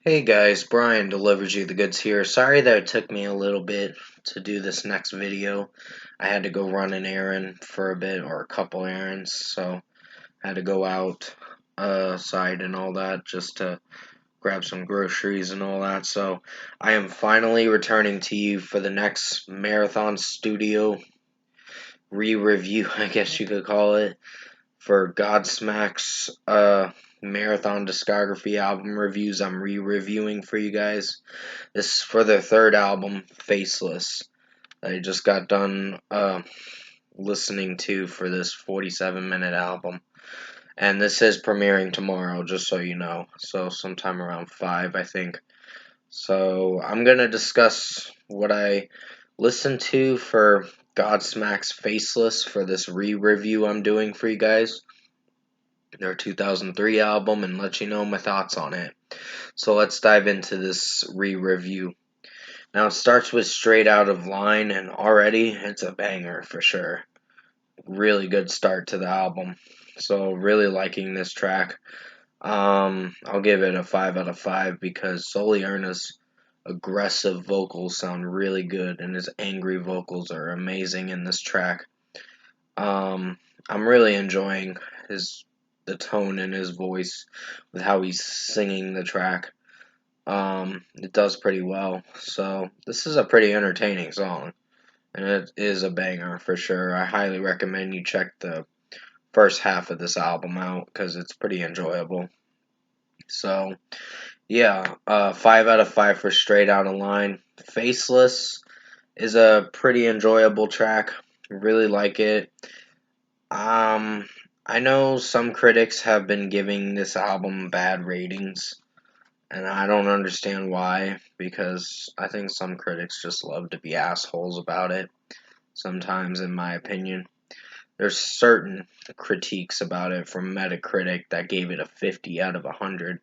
Hey guys, Brian delivers you the goods here. Sorry that it took me a little bit to do this next video. I had to go run an errand for a bit, or a couple errands, so I had to go outside and all that just to grab some groceries and all that. So I am finally returning to you for the next Marathon Studio re-review, I guess you could call it, for Godsmack's Marathon Discography album reviews. I'm re-reviewing for you guys. This is for their third album, Faceless. I just got done listening to for this 47-minute album. And this is premiering tomorrow, just so you know. So sometime around 5, I think. So I'm going to discuss what I listened to for Godsmack's Faceless for this re-review I'm doing for you guys. Their 2003 album, and let you know my thoughts on it. So let's dive into this re-review. Now it starts with Straight Out of Line, and already it's a banger for sure. Really good start to the album. So really liking this track. I'll give it a 5 out of 5 because Erna's aggressive vocals sound really good, and his angry vocals are amazing in this track. I'm really enjoying the tone in his voice with how he's singing the track. It does pretty well. So this is a pretty entertaining song, and it is a banger for sure. I highly recommend you check the first half of this album out because it's pretty enjoyable. So yeah, 5 out of 5 for Straight Out of Line. Faceless is a pretty enjoyable track. Really like it. Um, I know some critics have been giving this album bad ratings, and I don't understand why, because I think some critics just love to be assholes about it, sometimes, in my opinion. There's certain critiques about it from Metacritic that gave it a 50 out of 100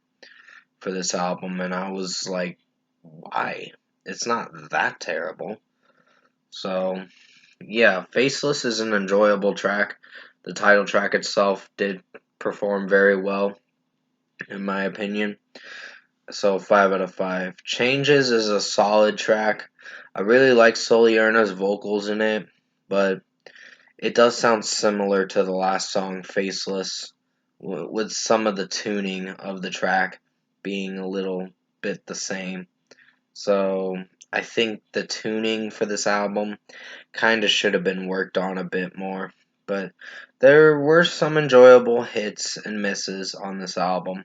for this album, and I was like, why? It's not that terrible. So, yeah, Faceless is an enjoyable track. The title track itself did perform very well, in my opinion. So 5 out of 5. Changes is a solid track. I really like Erna's vocals in it, but it does sound similar to the last song, Faceless, with some of the tuning of the track being a little bit the same. So I think the tuning for this album kind of should have been worked on a bit more, but there were some enjoyable hits and misses on this album.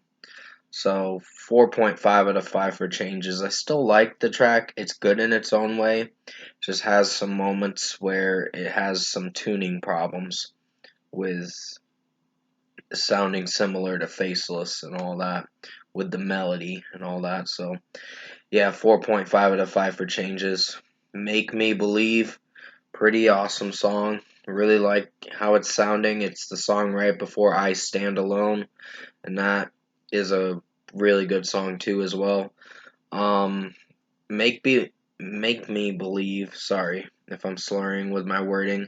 So 4.5 out of 5 for Changes. I still like the track. It's good in its own way. It just has some moments where it has some tuning problems with sounding similar to Faceless and all that, with the melody and all that. So yeah, 4.5 out of 5 for Changes. Make Me Believe. Pretty awesome song. Really like how it's sounding. It's the song right before I Stand Alone, and that is a really good song too as well. Um, Make Me Believe. Sorry if I'm slurring with my wording.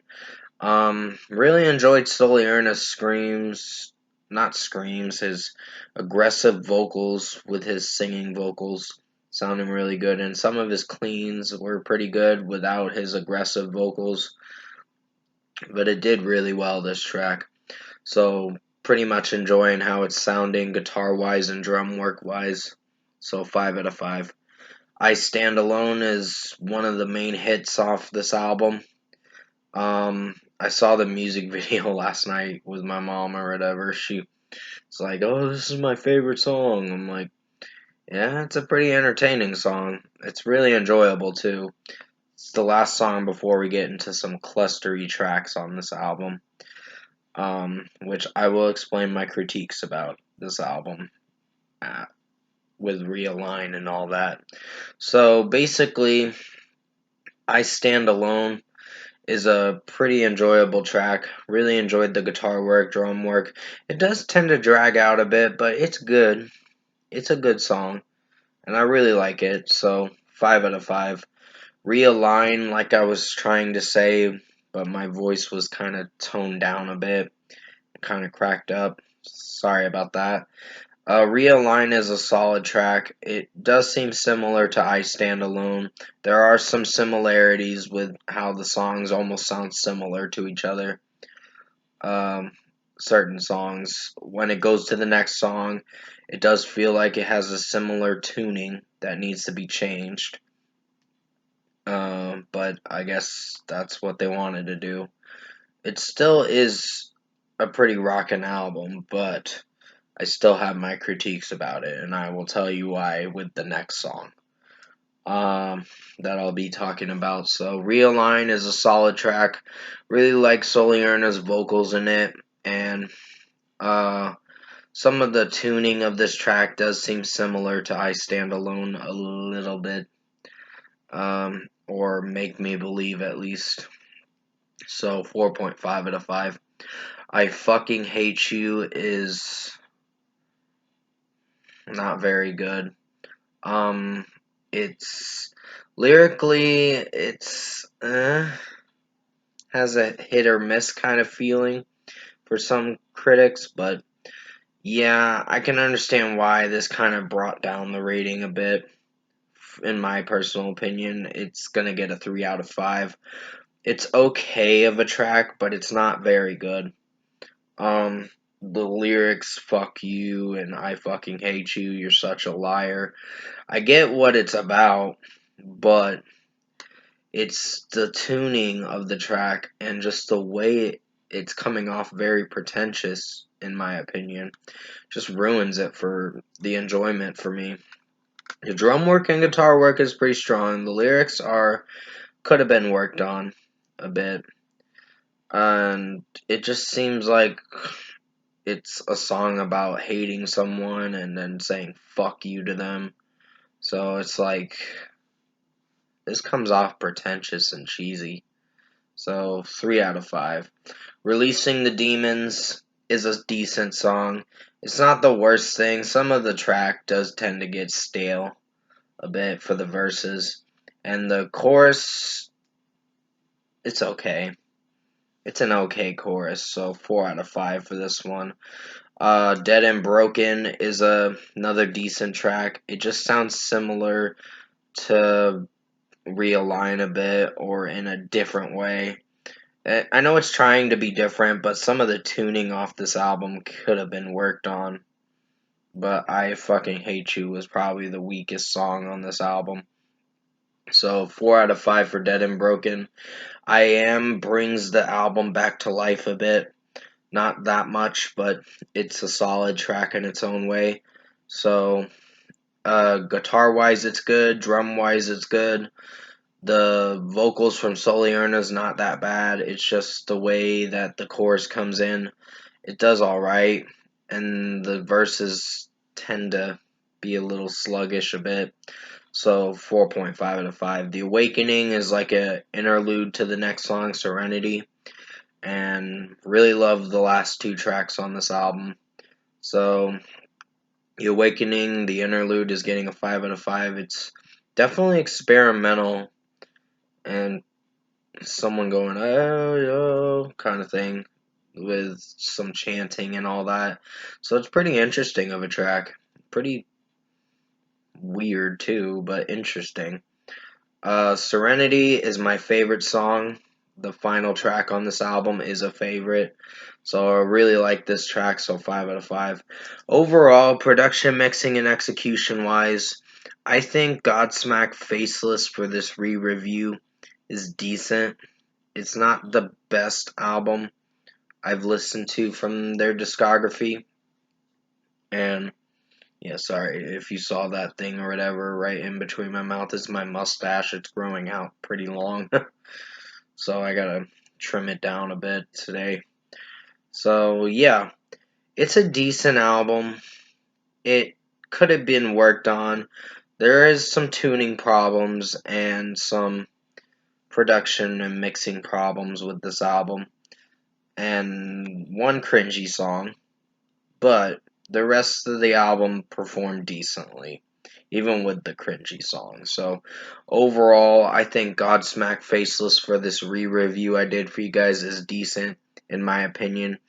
Really enjoyed Sully Erna's screams, not screams, his aggressive vocals with his singing vocals sounding really good, and some of his cleans were pretty good without his aggressive vocals, but it did really well this track. So pretty much enjoying how it's sounding guitar wise and drum work wise. So 5 out of 5. I Stand Alone is one of the main hits off this album. I saw the music video last night with my mom or whatever. She's like, "Oh, this is my favorite song." I'm like, "Yeah, it's a pretty entertaining song. It's really enjoyable too." It's the last song before we get into some clustery tracks on this album, which I will explain my critiques about this album with Realign and all that. So basically, I Stand Alone is a pretty enjoyable track. Really enjoyed the guitar work, drum work. It does tend to drag out a bit, but it's good. It's a good song, and I really like it. So 5 out of 5. Realign, like I was trying to say, but my voice was kind of toned down a bit, kind of cracked up. Sorry about that. Realign is a solid track. It does seem similar to I Stand Alone. There are some similarities with how the songs almost sound similar to each other. Um, Certain songs, when it goes to the next song, it does feel like it has a similar tuning that needs to be changed. But I guess that's what they wanted to do. It still is a pretty rockin' album, but I still have my critiques about it, and I will tell you why with the next song that I'll be talking about. So, Realign is a solid track. Really like Solierna's vocals in it, and uh, some of the tuning of this track does seem similar to I Stand Alone a little bit, or make me believe at least. So, 4.5 out of 5. I Fucking Hate You is not very good. Um, it's lyrically, it's has a hit or miss kind of feeling for some critics, but yeah, I can understand why this kind of brought down the rating a bit. In my personal opinion, it's gonna get a 3 out of 5. It's okay of a track, but it's not very good. Um, the lyrics, fuck you, and I fucking hate you, you're such a liar. I get what it's about, but it's the tuning of the track and just the way it's coming off very pretentious, in my opinion. Just ruins it for the enjoyment for me. The drum work and guitar work is pretty strong. The lyrics could have been worked on a bit. And it just seems like it's a song about hating someone and then saying fuck you to them. So it's like, this comes off pretentious and cheesy. So 3 out of 5. Releasing the Demons is a decent song. It's not the worst thing. Some of the track does tend to get stale a bit for the verses. And the chorus, it's okay. It's an okay chorus, so 4 out of 5 for this one. Dead and Broken is another decent track. It just sounds similar to Realign a bit, or in a different way. I know it's trying to be different, but some of the tuning off this album could have been worked on. But I Fucking Hate You was probably the weakest song on this album. So 4 out of 5 for Dead and Broken. I Am brings the album back to life a bit. Not that much, but it's a solid track in its own way. So guitar wise it's good, drum wise it's good. The vocals from Solierna's not that bad. It's just the way that the chorus comes in. It does alright. And the verses tend to be a little sluggish a bit. So 4.5 out of 5. The Awakening is like a interlude to the next song, Serenity. And really love the last two tracks on this album. So The Awakening, the interlude, is getting a 5 out of 5. It's definitely experimental and someone going, oh, yo, kind of thing, with some chanting and all that. So it's pretty interesting of a track. Pretty weird too, but interesting. Serenity is my favorite song. The final track on this album is a favorite. So I really like this track, so 5 out of 5. Overall, production, mixing, and execution wise, I think Godsmack Faceless for this re-review is decent. It's not the best album I've listened to from their discography. And yeah, sorry if you saw that thing or whatever right in between my mouth. It's my mustache. It's growing out pretty long. So I gotta trim it down a bit today. So yeah, it's a decent album. It could have been worked on. There is some tuning problems and some production and mixing problems with this album. And one cringy song. But the rest of the album performed decently, even with the cringy songs. So overall, I think Godsmack Faceless for this re-review I did for you guys is decent, in my opinion.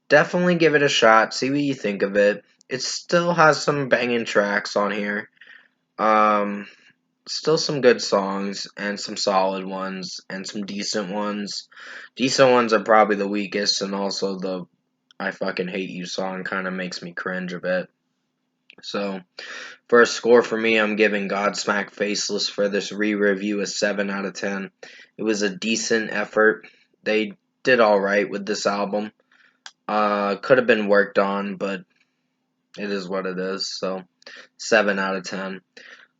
Definitely give it a shot, see what you think of it. it still has some banging tracks on here. Um, Still some good songs and some solid ones and some decent ones. Decent ones are probably the weakest, and also the I fucking hate you song kind of makes me cringe a bit. So, first score for me, I'm giving Godsmack Faceless for this re-review a 7 out of 10. It was a decent effort. They did alright with this album. Could have been worked on, but it is what it is. So, 7 out of 10.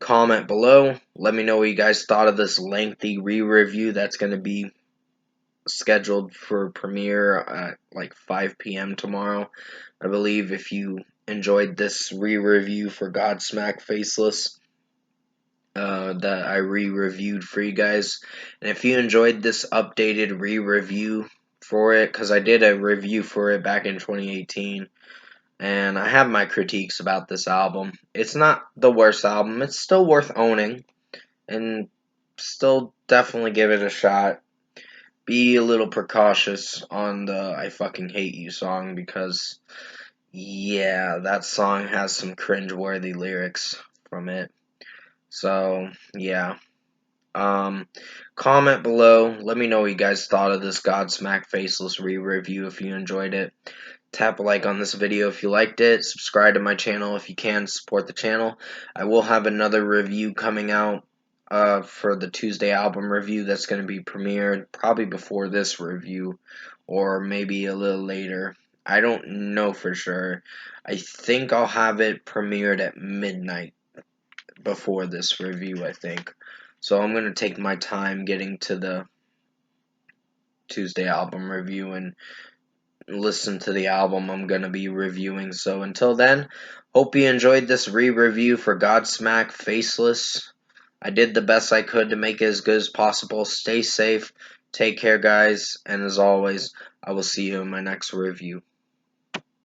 Comment below. Let me know what you guys thought of this lengthy re-review that's going to be scheduled for premiere at like 5 p.m. tomorrow. I believe if you enjoyed this re-review for Godsmack Faceless that I re-reviewed for you guys, and if you enjoyed this updated re-review for it, because I did a review for it back in 2018, and I have my critiques about this album. It's not the worst album. It's still worth owning, and still definitely give it a shot. Be a little precautious on the I fucking hate you song, because yeah, that song has some cringe-worthy lyrics from it. So, yeah. Um, Comment below. Let me know what you guys thought of this Godsmack Faceless re-review if you enjoyed it. Tap a like on this video if you liked it. Subscribe to my channel if you can. Support the channel. I will have another review coming out for the Tuesday album review that's going to be premiered probably before this review, or maybe a little later. I don't know for sure. I think I'll have it premiered at midnight before this review, I think. So I'm going to take my time getting to the Tuesday album review and listen to the album I'm going to be reviewing. So until then, hope you enjoyed this re-review for Godsmack Faceless. I did the best I could to make it as good as possible. Stay safe, take care guys, and as always, I will see you in my next review.